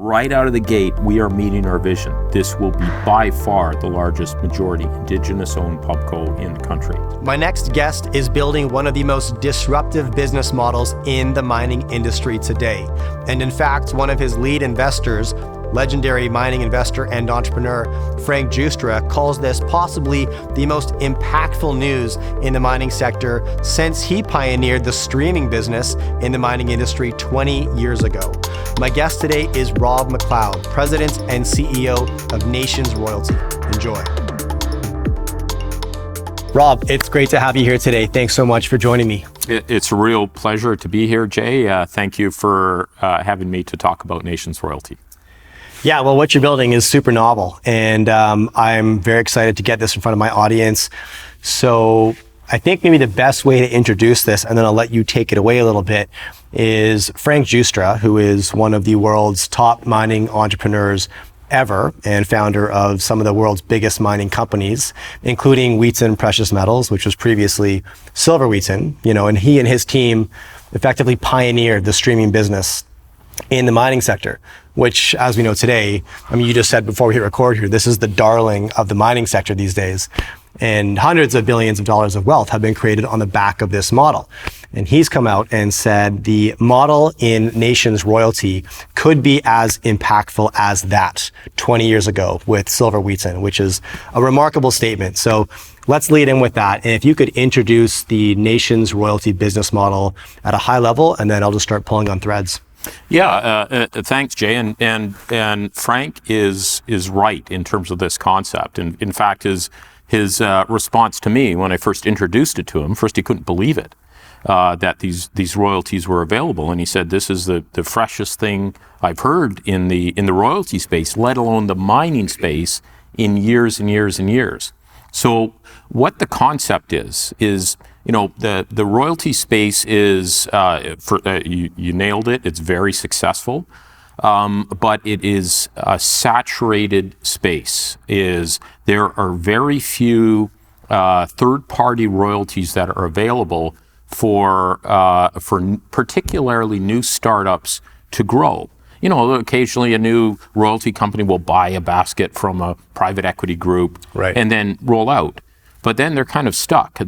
right out of the gate, we are meeting our vision. This will be by far the largest majority Indigenous-owned pubco in the country. My next guest is building one of the most disruptive business models in the mining industry today. And in fact, one of his lead investors, legendary mining investor and entrepreneur Frank Giustra, calls this possibly the most impactful news in the mining sector since he pioneered the streaming business in the mining industry 20 years ago. My guest today is Rob McLeod, President and CEO of Nations Royalty. Enjoy. Rob, it's great to have you here today. Thanks so much for joining me. It's a real pleasure to be here, Jay. Thank you for having me to talk about Nations Royalty. Yeah, well, what you're building is super novel, and I'm very excited to get this in front of my audience. So I think maybe the best way to introduce this, and then I'll let you take it away a little bit, is Frank Giustra, who is one of the world's top mining entrepreneurs ever and founder of some of the world's biggest mining companies, including Wheaton Precious Metals, which was previously Silver Wheaton, and he and his team effectively pioneered the streaming business in the mining sector, which, as we know today, you just said before we hit record here, this is the darling of the mining sector these days. And hundreds of billions of dollars of wealth have been created on the back of this model. And he's come out and said the model in Nations Royalty could be as impactful as that 20 years ago with Silver Wheaton, which is a remarkable statement. So let's lead in with that. And if you could introduce the Nations Royalty business model at a high level, and then I'll just start pulling on threads. Yeah, thanks, Jay. And Frank is right in terms of this concept. And in fact, his response to me when I first introduced it to him, first he couldn't believe it, that these royalties were available. And he said, this is the freshest thing I've heard in the royalty space, let alone the mining space, in years and years and years. So what the concept is the royalty space is, you nailed it, it's very successful, but it is a saturated space. There are very few third-party royalties that are available for particularly new startups to grow. Occasionally a new royalty company will buy a basket from a private equity group, right, and then roll out. But then they're kind of stuck.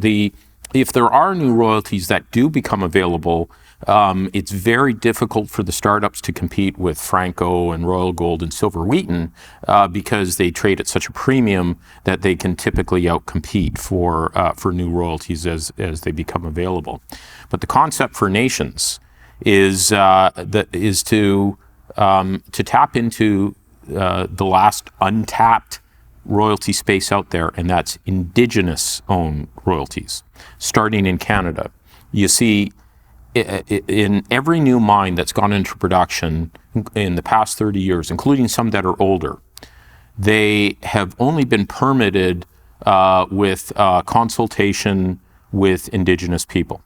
If there are new royalties that do become available, it's very difficult for the startups to compete with Franco and Royal Gold and Silver Wheaton because they trade at such a premium that they can typically outcompete for new royalties as they become available. But the concept for Nations is to tap into the last untapped royalty space out there, and that's Indigenous-owned royalties, starting in Canada. You see, in every new mine that's gone into production in the past 30 years, including some that are older, they have only been permitted with consultation with Indigenous people.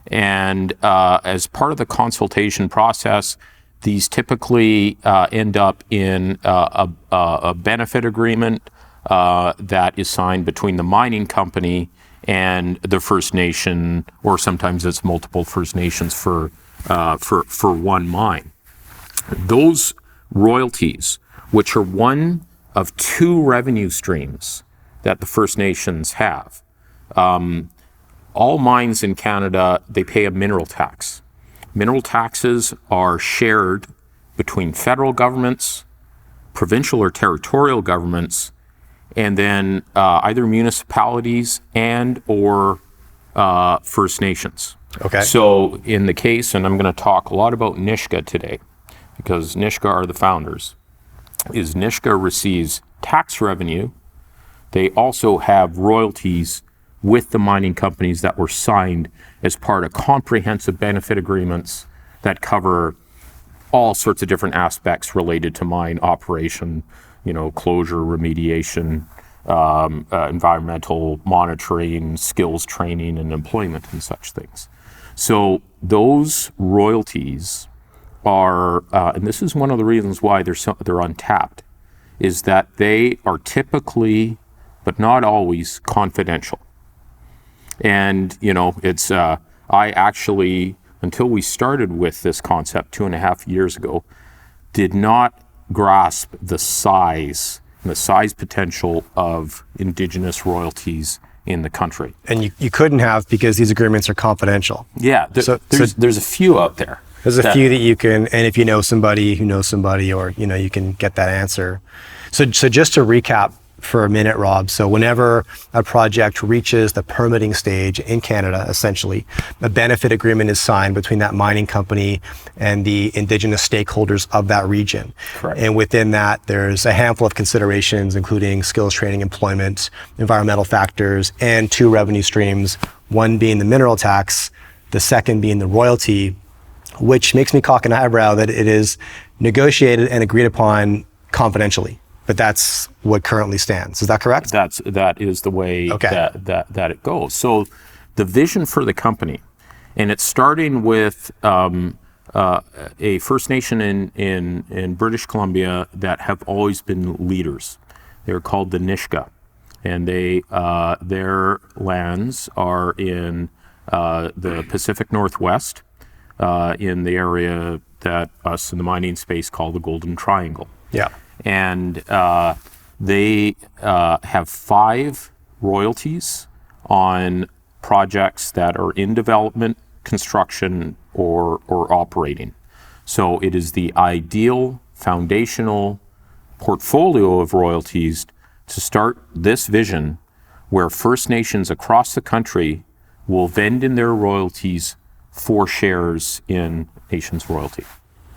And as part of the consultation process, these typically end up in a benefit agreement that is signed between the mining company and the First Nation, or sometimes it's multiple First Nations for one mine. Those royalties, which are one of two revenue streams that the First Nations have, all mines in Canada, they pay a mineral tax. Mineral taxes are shared between federal governments, provincial or territorial governments, and then either municipalities and or First Nations. Okay. So in the case, and I'm going to talk a lot about Nisga'a today, because Nisga'a are the founders, is Nisga'a receives tax revenue. They also have royalties with the mining companies that were signed as part of comprehensive benefit agreements that cover all sorts of different aspects related to mine operation, closure, remediation, environmental monitoring, skills training, and employment and such things. So those royalties are, and this is one of the reasons why they're untapped, is that they are typically, but not always, confidential. And, it's, I actually, until we started with this concept 2.5 years ago, did not grasp the size potential of Indigenous royalties in the country. And you couldn't have, because these agreements are confidential. Yeah, there's a few out there. There's a few that you can, and if you know somebody who knows somebody, or you can get that answer. So just to recap for a minute, Rob. So whenever a project reaches the permitting stage in Canada, essentially, a benefit agreement is signed between that mining company and the Indigenous stakeholders of that region. Correct. And within that, there's a handful of considerations, including skills, training, employment, environmental factors, and 2 revenue streams, one being the mineral tax, the second being the royalty, which makes me cock an eyebrow that it is negotiated and agreed upon confidentially. But that's what currently stands. Is that correct? That is the way that it goes. So the vision for the company, and it's starting with a First Nation in British Columbia that have always been leaders. They're called the Nisga'a, and their lands are in the Pacific Northwest, in the area that us in the mining space call the Golden Triangle. Yeah. And they have 5 royalties on projects that are in development, construction, or operating. So it is the ideal foundational portfolio of royalties to start this vision, where First Nations across the country will vend in their royalties for shares in Nations royalty.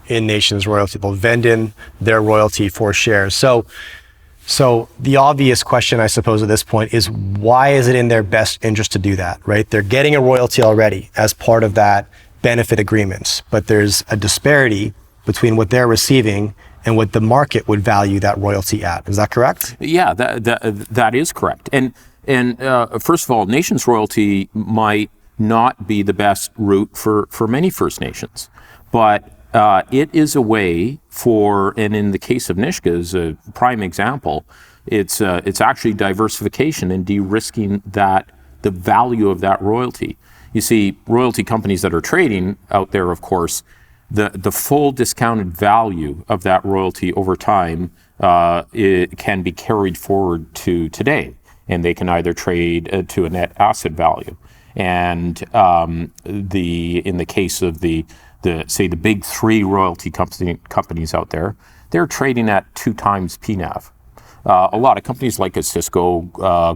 In Nations royalty, they'll vend in their royalty for shares. So the obvious question, I suppose, at this point is, why is it in their best interest to do that, right? They're getting a royalty already as part of that benefit agreement, but there's a disparity between what they're receiving and what the market would value that royalty at. Is that correct? Yeah, that is correct. And first of all, Nations royalty might not be the best route for many First Nations, but it is a way for, and in the case of Nisga'a is a prime example, it's actually diversification and de-risking the value of that royalty. You see, royalty companies that are trading out there, of course, the full discounted value of that royalty over time it can be carried forward to today, and they can either trade to a net asset value. And in the case of the big 3 royalty companies out there, they're trading at 2 times PNAV. A lot of companies like Cisco,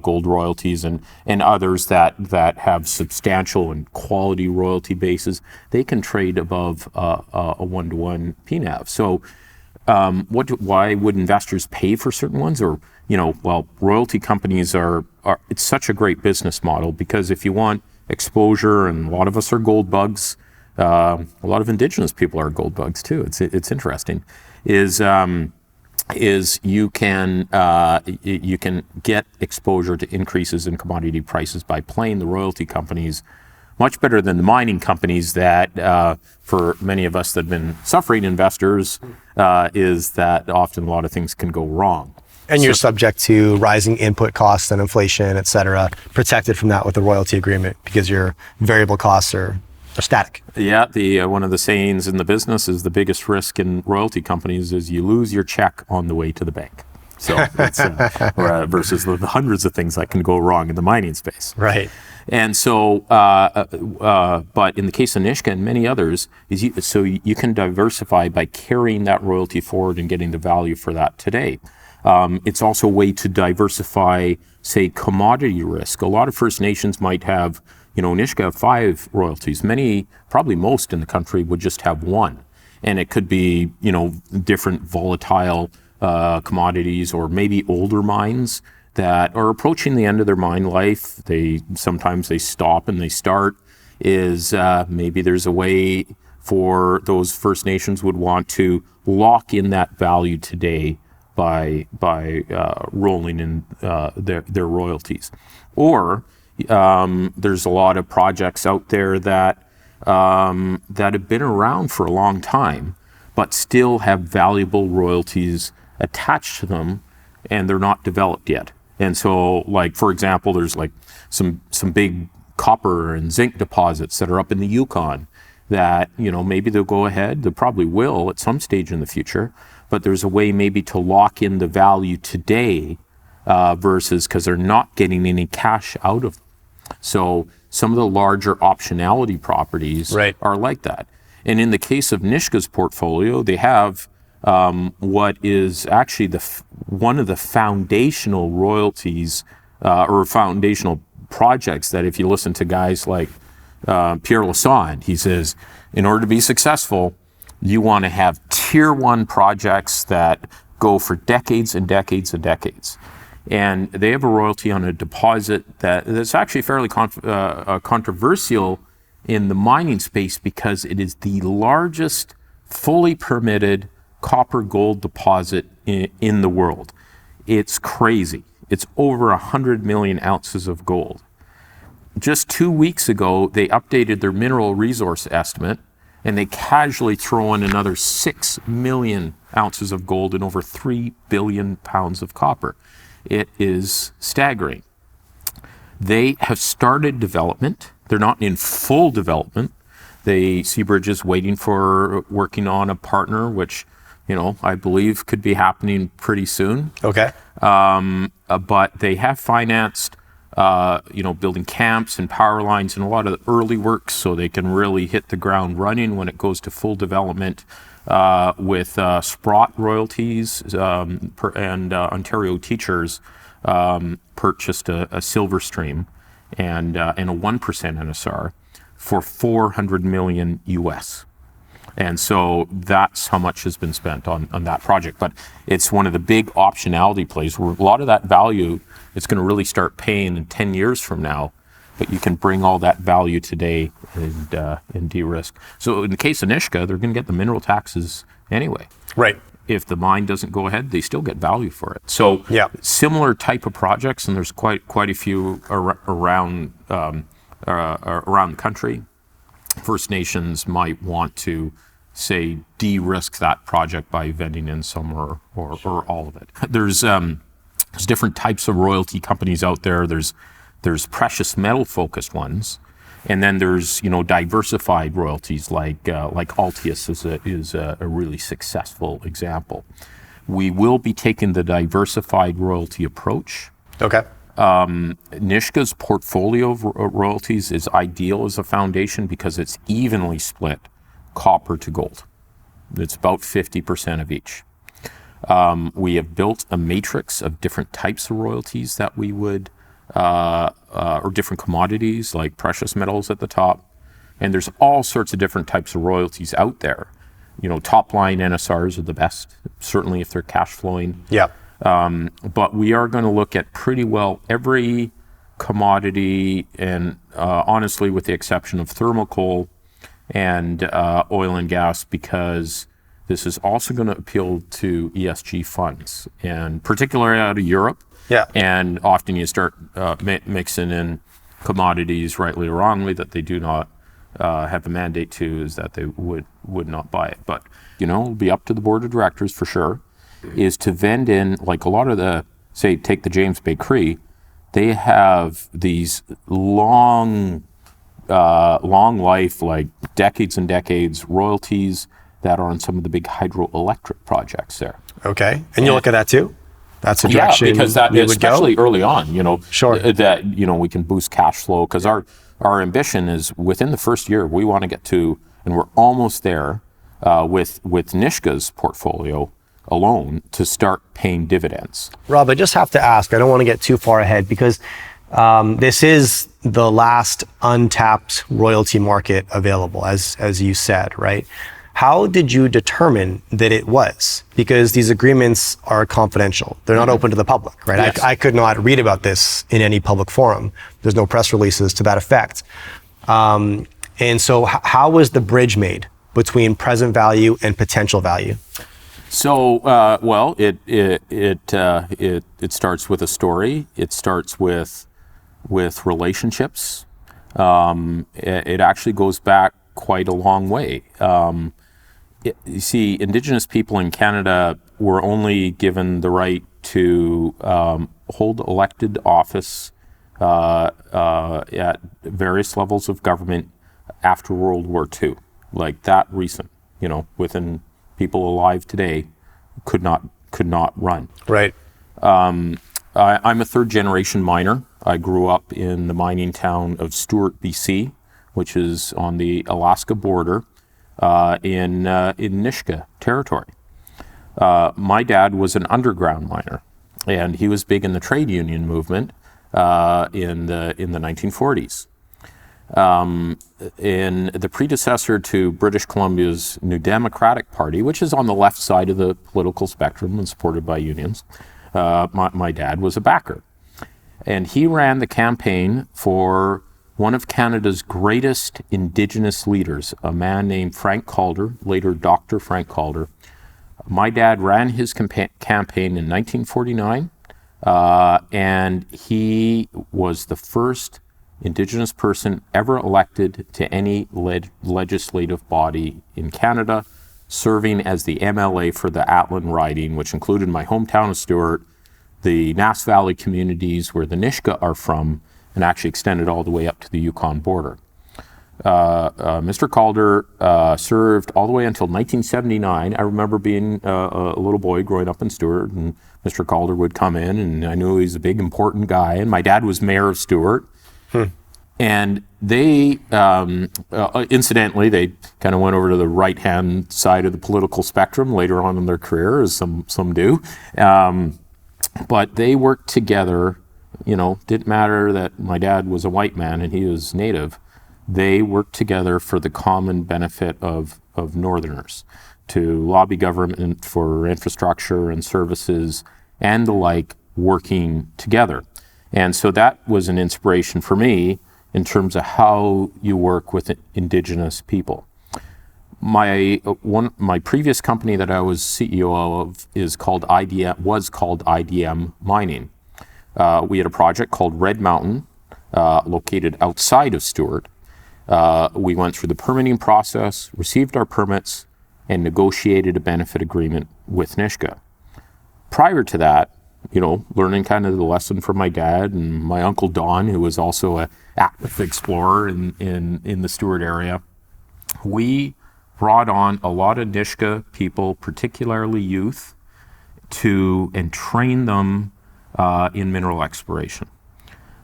Gold Royalties, and others that have substantial and quality royalty bases, they can trade above a 1-to-1 PNAV. So why would investors pay for certain ones? Or, royalty companies it's such a great business model, because if you want exposure, and a lot of us are gold bugs, a lot of Indigenous people are gold bugs too. It's interesting. Is you can get exposure to increases in commodity prices by playing the royalty companies much better than the mining companies that, for many of us that have been suffering investors, is that often a lot of things can go wrong. And you're subject to rising input costs and inflation, et cetera, protected from that with the royalty agreement, because your variable costs are static. Yeah, one of the sayings in the business is the biggest risk in royalty companies is you lose your check on the way to the bank. So it's versus the hundreds of things that can go wrong in the mining space. Right. And so, but in the case of Nisga'a and many others, you can diversify by carrying that royalty forward and getting the value for that today. It's also a way to diversify, say, commodity risk. A lot of First Nations might have, Nisga'a have 5 royalties. Many, probably most in the country, would just have 1. And it could be, different volatile commodities, or maybe older mines that are approaching the end of their mine life. Sometimes they stop and they start. Maybe there's a way for those First Nations would want to lock in that value today by rolling in their royalties. Or there's a lot of projects out there that have been around for a long time, but still have valuable royalties attached to them, and they're not developed yet. And so, like, for example, there's like some big copper and zinc deposits that are up in the Yukon that, maybe they'll go ahead, they probably will at some stage in the future, but there's a way maybe to lock in the value today versus because they're not getting any cash out of them. So some of the larger optionality properties are like that. And in the case of Nisga's portfolio, they have what is actually one of the foundational royalties or foundational projects that if you listen to guys like Pierre Lassonde, he says, in order to be successful, you want to have tier one projects that go for decades and decades and decades. And they have a royalty on a deposit that's actually fairly controversial in the mining space because it is the largest fully permitted copper gold deposit in the world. It's crazy. It's over 100 million ounces of gold. Just 2 weeks ago, they updated their mineral resource estimate and they casually throw in another 6 million ounces of gold and over 3 billion pounds of copper. It is staggering. They have started development. They're not in full development. Seabridge is working on a partner, which, I believe could be happening pretty soon. Okay. But they have financed, building camps and power lines and a lot of the early works so they can really hit the ground running when it goes to full development. With Sprott Royalties and Ontario Teachers purchased a silver stream and a 1% NSR for $400 million US. And so that's how much has been spent on that project. But it's one of the big optionality plays where a lot of that value is going to really start paying in 10 years from now. But you can bring all that value today and de-risk. So in the case of Nisga'a, they're going to get the mineral taxes anyway. Right. If the mine doesn't go ahead, they still get value for it. So similar type of projects, and there's quite a few around the country. First Nations might want to, say, de-risk that project by vending in some or all of it. There's different types of royalty companies out there. There's precious metal focused ones, and then there's diversified royalties like Altius is a really successful example. We will be taking the diversified royalty approach. Okay. Nisga's portfolio of royalties is ideal as a foundation because it's evenly split copper to gold. It's about 50% of each. We have built a matrix of different types of royalties that we would or different commodities like precious metals at the top. And there's all sorts of different types of royalties out there. Top line NSRs are the best, certainly if they're cash flowing. Yeah. But we are going to look at pretty well every commodity and honestly, with the exception of thermal coal and oil and gas, because this is also going to appeal to ESG funds, and particularly out of Europe. Yeah. And often you start mixing in commodities, rightly or wrongly, that they do not have a mandate to, is that they would not buy it. But, it'll be up to the board of directors for sure, is to vend in, like a lot of the, say, take the James Bay Cree, they have these long life, like decades and decades royalties that are on some of the big hydroelectric projects there. Okay. And you look at that too? That's a direction because that, especially early on, Sure. that, we can boost cash flow, because our ambition is within the first year, we want to get to, and we're almost there with Nisga's portfolio alone, to start paying dividends. Rob, I just have to ask, I don't want to get too far ahead, because this is the last untapped royalty market available, as you said, right? How did you determine that it was? Because these agreements are confidential. They're not open to the public, right? Yes. I could not read about this in any public forum. There's no press releases to that effect. And so how was the bridge made between present value and potential value? So, well, it starts with a story. It starts with relationships. It actually goes back quite a long way. You see, Indigenous people in Canada were only given the right to hold elected office at various levels of government after World War II. like that recent, within people alive today, could not run. Right. I'm a third generation miner. I grew up in the mining town of Stewart, BC, which is on the Alaska border in Nisga'a territory. My dad was an underground miner, and he was big in the trade union movement in the 1940s. In the predecessor to British Columbia's New Democratic Party, which is on the left side of the political spectrum and supported by unions, my dad was a backer. And he ran the campaign for one of Canada's greatest Indigenous leaders, a man named Frank Calder, later Dr. Frank Calder. My dad ran his campaign in 1949, and he was the first Indigenous person ever elected to any legislative body in Canada, serving as the MLA for the Atlan riding, which included my hometown of Stewart, the Nass Valley communities where the Nisga'a are from, and actually extended all the way up to the Yukon border. Mr. Calder served all the way until 1979. I remember being a little boy growing up in Stewart, and Mr. Calder would come in, and I knew he was a big, important guy, and my dad was mayor of Stewart. And they, incidentally, they kind of went over to the right-hand side of the political spectrum later on in their career, as some do. But they worked together, didn't matter that my dad was a white man and he was Native. They worked together for the common benefit of Northerners, to lobby government for infrastructure and services and the like, working together. And so that was an inspiration for me in terms of how you work with Indigenous people. My previous company that I was CEO of was called IDM Mining. We had a project called Red Mountain, located outside of Stewart. We went through the permitting process, received our permits, and negotiated a benefit agreement with Nisga'a. Prior to that, learning kind of the lesson from my dad and my uncle Don, who was also an active explorer in the Stewart area, we brought on a lot of Nisga'a people, particularly youth, and train them in mineral exploration.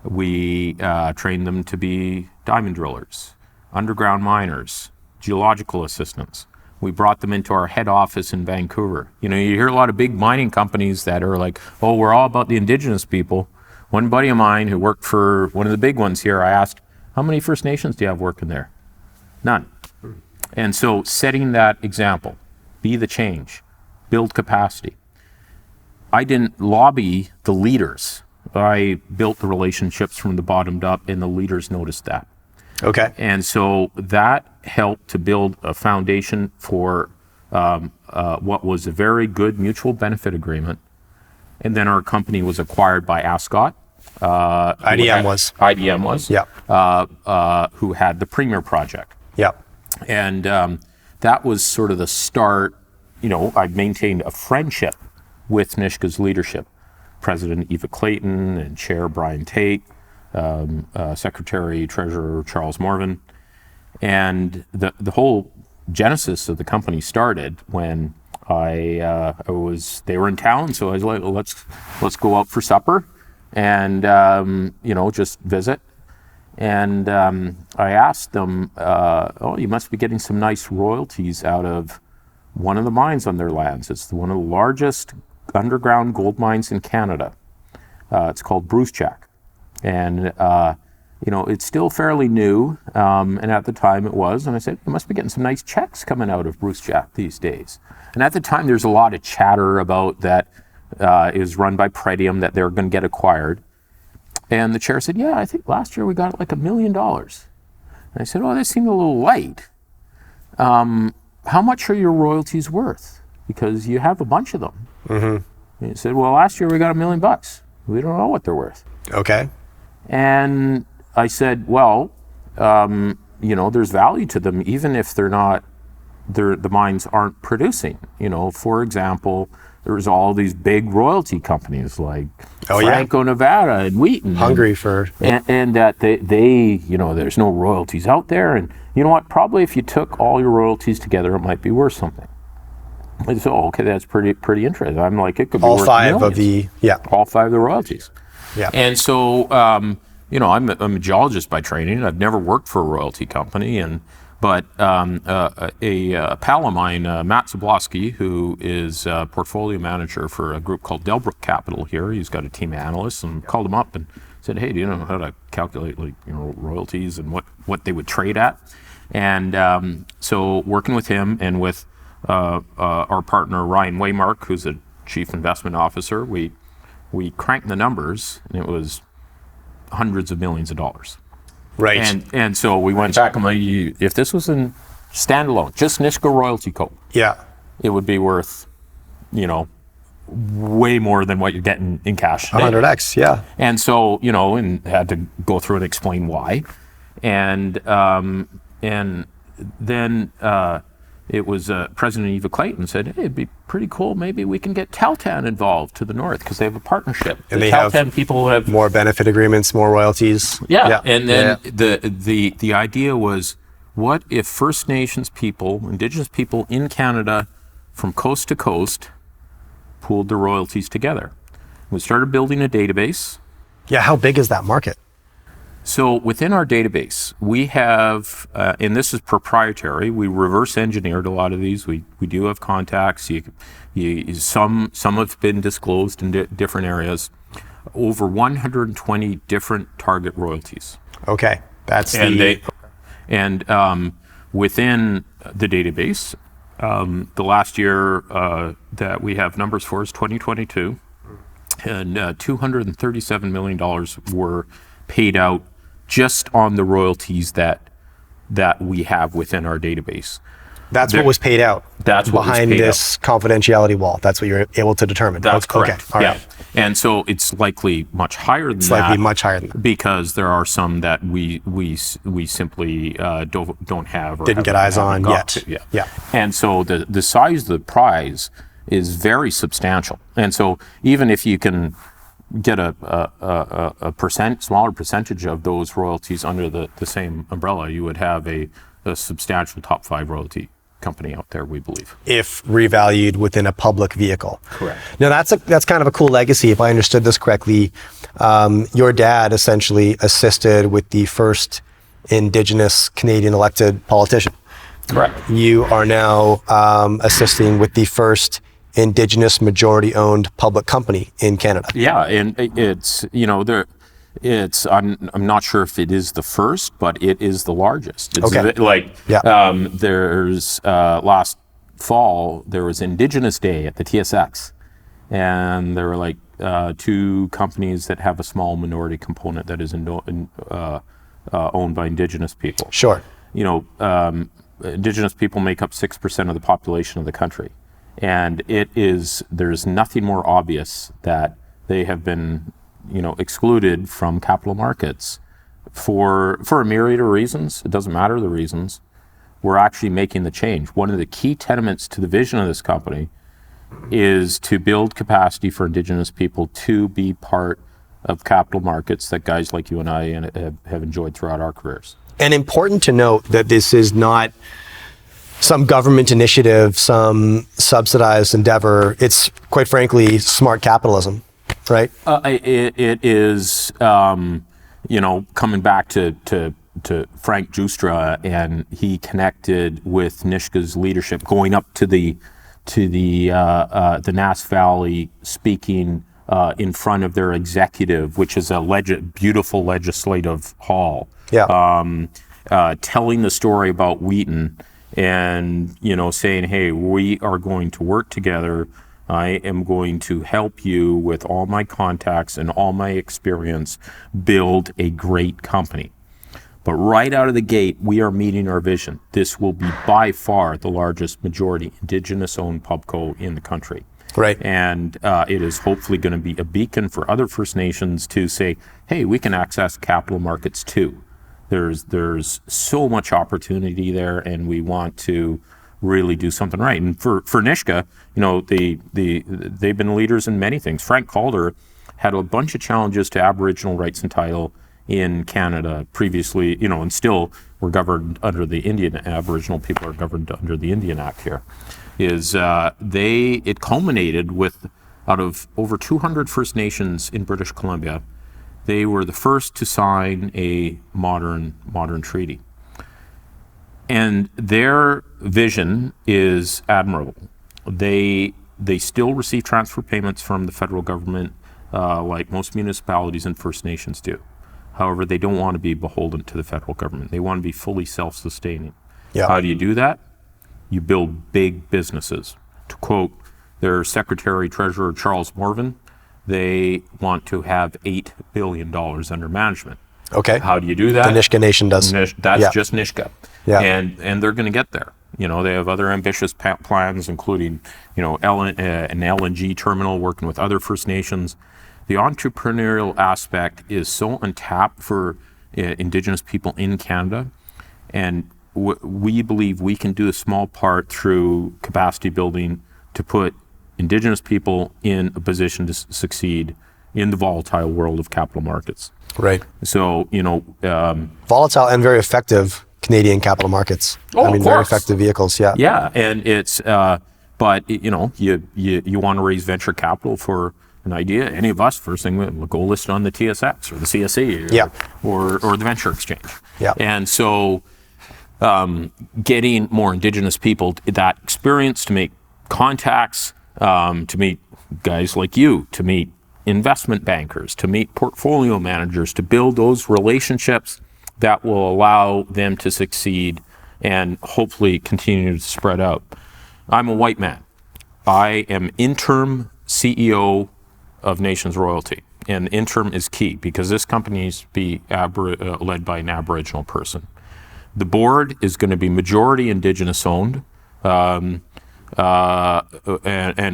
We trained them to be diamond drillers, underground miners, geological assistants. We brought them into our head office in Vancouver. You hear a lot of big mining companies that are like, oh, we're all about the Indigenous people. One buddy of mine who worked for one of the big ones here, I asked, how many First Nations do you have working there? None. And so setting that example, be the change, build capacity. I didn't lobby the leaders. I built the relationships from the bottom up, and the leaders noticed that. Okay. And so that helped to build a foundation for what was a very good mutual benefit agreement. And then our company was acquired by Ascot. IDM was. Yeah. Who had the Premier project. Yeah. And that was sort of the start. I maintained a friendship with Nisga's leadership. President Eva Clayton and Chair Brian Tate, Secretary Treasurer Charles Morvan. And the whole genesis of the company started when they were in town, so I was like, let's go out for supper and just visit. And I asked them, you must be getting some nice royalties out of one of the mines on their lands. It's one of the largest underground gold mines in Canada. It's called Brucejack. And it's still fairly new, and at the time it was. And I said, you must be getting some nice checks coming out of Brucejack these days. And at the time, there's a lot of chatter about that it was run by Pretium, that they're going to get acquired. And the chair said, yeah, I think last year we got like $1 million. And I said, oh, that seemed a little light. How much are your royalties worth? Because you have a bunch of them. Mm-hmm. And he said, well, last year we got $1 million. We don't know what they're worth. Okay. And I said, well, there's value to them, even if the mines aren't producing. For example, there was all these big royalty companies like Oh, yeah. Franco-Nevada and Wheaton. Hungry for... And that they, you know, there's no royalties out there. And you know what? Probably if you took all your royalties together, it might be worth something. And so, okay, that's pretty interesting. I'm like, it could be all worth five millions. of the... Yeah. All five of the royalties. Yeah. And so, you know, I'm a geologist by training. I've never worked for a royalty company, but a pal of mine, Matt Zablosky, who is a portfolio manager for a group called Delbrook Capital here. He's got a team of analysts, and called him up and said, "Hey, do you know how to calculate, like, you know, royalties and what they would trade at?" And so, working with him and with our partner Ryan Waymark, who's a chief investment officer, we cranked the numbers, and it was hundreds of millions of dollars. Right. And so we went back and like, if this was in standalone, just Nisga'a Royalty Co., Yeah. it would be worth, you know, way more than what you're getting in cash today. 100x, yeah. And so, you know, and had to go through and explain why. And then it was President Eva Clayton said, "Hey, it'd be pretty cool. Maybe we can get Tahltan involved to the north because they have a partnership. And the they Tahltan have people have more benefit agreements, more royalties. yeah. And then the idea was, what if First Nations people, Indigenous people in Canada, from coast to coast, pooled their royalties together? We started building a database. Yeah, how big is that market? So within our database, we have, and this is proprietary, we reverse engineered a lot of these. We do have contacts. Some have been disclosed in different areas. Over 120 different target royalties. Okay, that's within the database, the last year that we have numbers for is 2022, and $237 million were paid out just on the royalties that we have within our database. That's what was paid out. That's what was behind paid this confidentiality wall. That's what you're able to determine. That's correct. Okay. All right. And so it's likely much higher than that. It's likely much higher than that. Because there are some that we simply don't have or Didn't get eyes on yet. Yeah. And so the size of the prize is very substantial. And so even if you can get a smaller percentage of those royalties under the same umbrella, you would have a substantial top 5 royalty company out there, we believe. If revalued within a public vehicle. Correct. Now that's kind of a cool legacy. If I understood this correctly, your dad essentially assisted with the first Indigenous Canadian elected politician. Correct. You are now assisting with the first Indigenous majority-owned public company in Canada. Yeah, and it's, you know, I'm not sure if it is the first, but it is the largest. It's there's last fall there was Indigenous Day at the TSX, and there were like 2 companies that have a small minority component that is owned by Indigenous people. Sure. You know, Indigenous people make up 6% of the population of the country. And there's nothing more obvious that they have been, you know, excluded from capital markets for a myriad of reasons. It doesn't matter the reasons. We're actually making the change. One of the key tenets to the vision of this company is to build capacity for Indigenous people to be part of capital markets that guys like you and I have enjoyed throughout our careers. And important to note that this is not some government initiative, some subsidized endeavor. It's quite frankly smart capitalism, right? It is, you know, coming back to Frank Justra, and he connected with Nisga's leadership, going up to the Nass Valley, speaking in front of their executive, which is a beautiful legislative hall. Yeah. Telling the story about Wheaton. And, you know, saying, hey, we are going to work together. I am going to help you with all my contacts and all my experience build a great company. But right out of the gate, we are meeting our vision. This will be by far the largest majority Indigenous-owned pubco in the country. Right. And it is hopefully going to be a beacon for other First Nations to say, hey, we can access capital markets too. There's so much opportunity there, and we want to really do something right. And for Nisga'a, they've been leaders in many things. Frank Calder had a bunch of challenges to Aboriginal rights and title in Canada previously, and still we're governed under the Indian. Aboriginal people are governed under the Indian Act here. It culminated with, out of over 200 First Nations in British Columbia, they were the first to sign a modern treaty. And their vision is admirable. They still receive transfer payments from the federal government, like most municipalities and First Nations do. However, they don't want to be beholden to the federal government. They want to be fully self-sustaining. Yeah. How do you do that? You build big businesses. To quote their Secretary Treasurer Charles Morvan, they want to have $8 billion under management. Okay. How do you do that? The Nisga'a Nation does. That's just Nisga'a. Yeah. And they're going to get there. They have other ambitious plans, including, an LNG terminal, working with other First Nations. The entrepreneurial aspect is so untapped for Indigenous people in Canada, and we believe we can do a small part through capacity building to put Indigenous people in a position to succeed in the volatile world of capital markets. Right. So, volatile and very effective Canadian capital markets. Very effective vehicles. Yeah. Yeah, and it's, but you want to raise venture capital for an idea. Any of us, first thing we'll go list on the TSX or the CSE or the venture exchange. Yeah. And so, getting more Indigenous people that experience to make contacts, to meet guys like you, to meet investment bankers, to meet portfolio managers, to build those relationships that will allow them to succeed and hopefully continue to spread out. I'm a white man. I am interim CEO of Nations Royalty, and interim is key because this company needs to be led by an Aboriginal person. The board is going to be majority Indigenous owned, and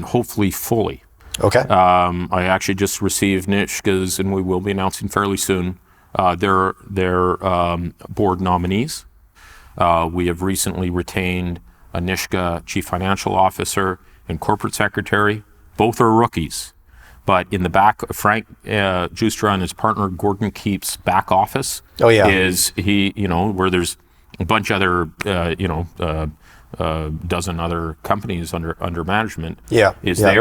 hopefully fully. Okay. I actually just received Nisga's, and we will be announcing fairly soon, their board nominees. We have recently retained a Nisga'a chief financial officer and corporate secretary. Both are rookies. But in the back, Frank Justra and his partner Gordon Keep's back office is where there's a bunch of other, dozen other companies under management. They are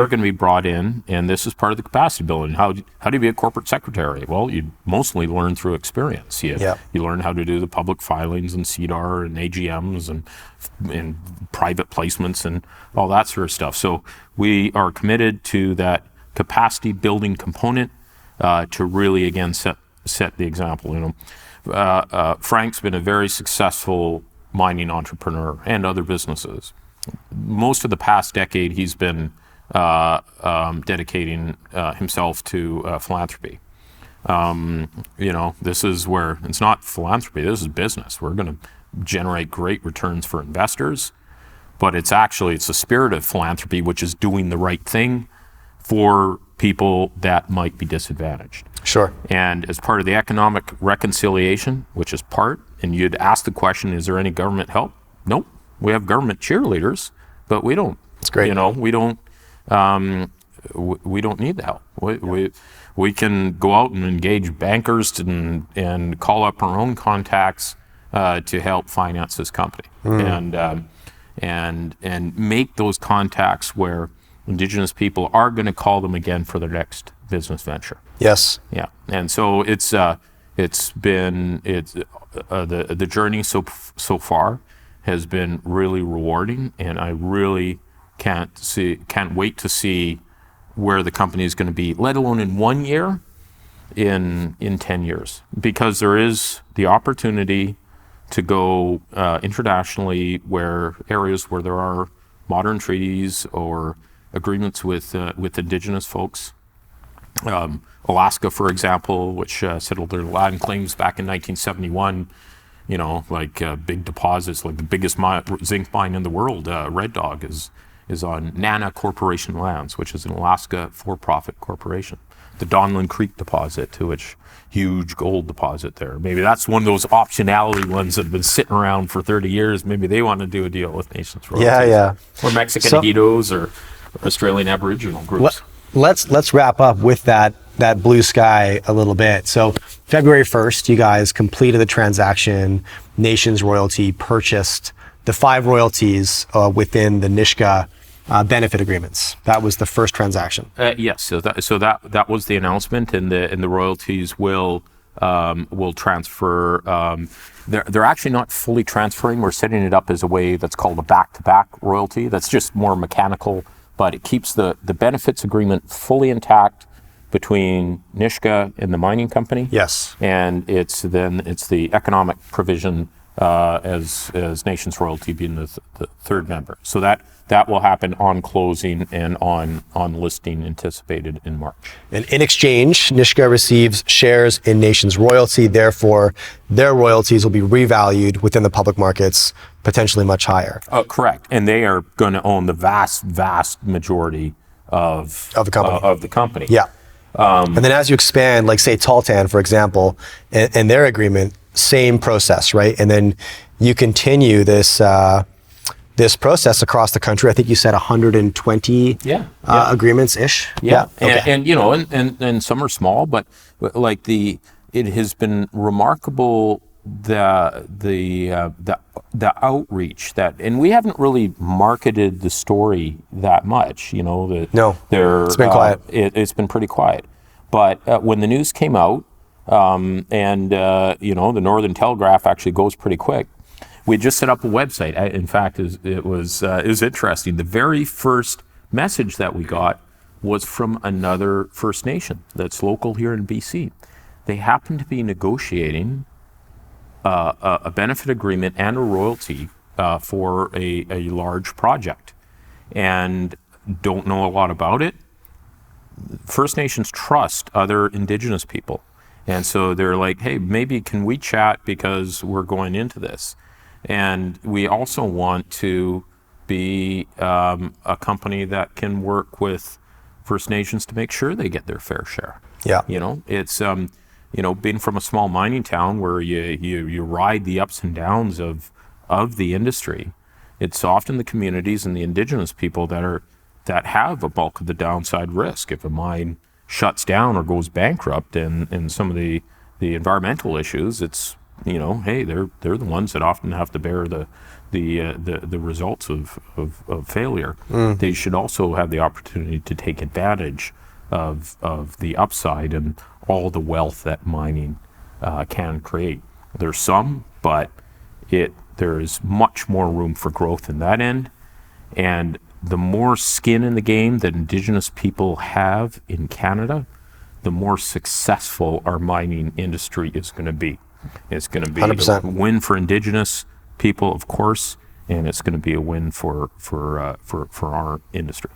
going to be brought in, and this is part of the capacity building. How do you be a corporate secretary? Well, you mostly learn through experience. You learn how to do the public filings and CDR and AGMs and private placements and all that sort of stuff. So we are committed to that capacity building component to really again set the example. Frank's been a very successful mining entrepreneur and other businesses. Most of the past decade, he's been dedicating himself to philanthropy. This is where it's not philanthropy. This is business. We're going to generate great returns for investors, but it's the spirit of philanthropy, which is doing the right thing for people that might be disadvantaged. Sure. And as part of the economic reconciliation, which is and you'd ask the question, is there any government help? Nope. We have government cheerleaders, but we don't. That's great. We don't need the help. We can go out and engage bankers and call up our own contacts to help finance this company and make those contacts where Indigenous people are going to call them again for their next business venture. Yes. Yeah. And so the journey so far has been really rewarding, and I really can't wait to see where the company is going to be, let alone in 1 year, in 10 years, because there is the opportunity to go internationally areas where there are modern treaties or agreements with Indigenous folks. Alaska, for example, which settled their land claims back in 1971, big deposits, like the biggest zinc mine in the world, Red Dog, is on Nana Corporation lands, which is an Alaska for-profit corporation. The Donlin Creek deposit, to which huge gold deposit there. Maybe that's one of those optionality ones that have been sitting around for 30 years. Maybe they want to do a deal with Nations Royalties. Yeah. Or Mexican Ejidos or Australian Aboriginal groups. Let's wrap up with that blue sky a little bit. So February 1st, you guys completed the transaction. Nations Royalty purchased the 5 royalties within the Nisga'a benefit agreements. That was the first transaction. Yes, so that was the announcement, and the royalties will transfer. They're actually not fully transferring. We're setting it up as a way that's called a back-to-back royalty. That's just more mechanical, but it keeps the benefits agreement fully intact between Nisga'a and the mining company. Yes, and it's the economic provision as Nations Royalty being the third member. So that will happen on closing and on listing anticipated in March. And in exchange, Nisga'a receives shares in Nations Royalty. Therefore, their royalties will be revalued within the public markets, potentially much higher. Correct. And they are going to own the vast majority of the company. Yeah. And then as you expand, like say Taltan, for example, and their agreement, same process, right? And then you continue this process across the country. I think you said 120 agreements-ish. Yeah. Okay. And you know, and some are small, but like it has been remarkable the outreach that, and we haven't really marketed the story that much, you know. No, it's been quiet. It's been pretty quiet. But when the news came out, you know, the Northern Telegraph actually goes pretty quick. We just set up a website. In fact, it was interesting. The very first message that we got was from another First Nation that's local here in BC. They happened to be negotiating a benefit agreement and a royalty for a large project, and don't know a lot about it. First Nations trust other Indigenous people, and so they're like, hey, maybe can we chat because we're going into this, and we also want to be a company that can work with First Nations to make sure they get their fair share. Yeah, you know, it's you know, being from a small mining town where you ride the ups and downs of the industry, it's often the communities and the Indigenous people that have a bulk of the downside risk. If a mine shuts down or goes bankrupt, and some of the environmental issues, it's, you know, hey, they're the ones that often have to bear the results of failure. They should also have the opportunity to take advantage of the upside and all the wealth that mining can create. There's some, but there is much more room for growth in that end. And the more skin in the game that Indigenous people have in Canada, the more successful our mining industry is going to be. It's going to be 100%. a win for Indigenous people, of course, and it's going to be a win for our industry.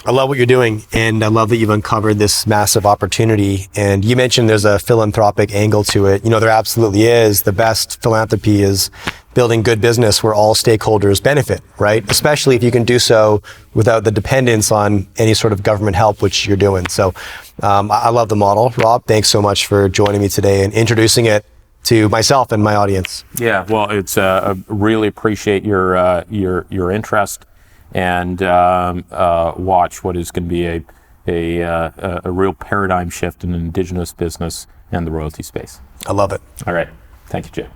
I love what you're doing, and I love that you've uncovered this massive opportunity. And you mentioned there's a philanthropic angle to it. You know, there absolutely is. The best philanthropy is building good business where all stakeholders benefit, right? Especially if you can do so without the dependence on any sort of government help, which you're doing. So I love the model. Rob, thanks so much for joining me today and introducing it to myself and my audience. Yeah, well, it's really appreciate your interest, and watch what is going to be a real paradigm shift in Indigenous business and the royalty space. I love it. All right. Thank you, Jay.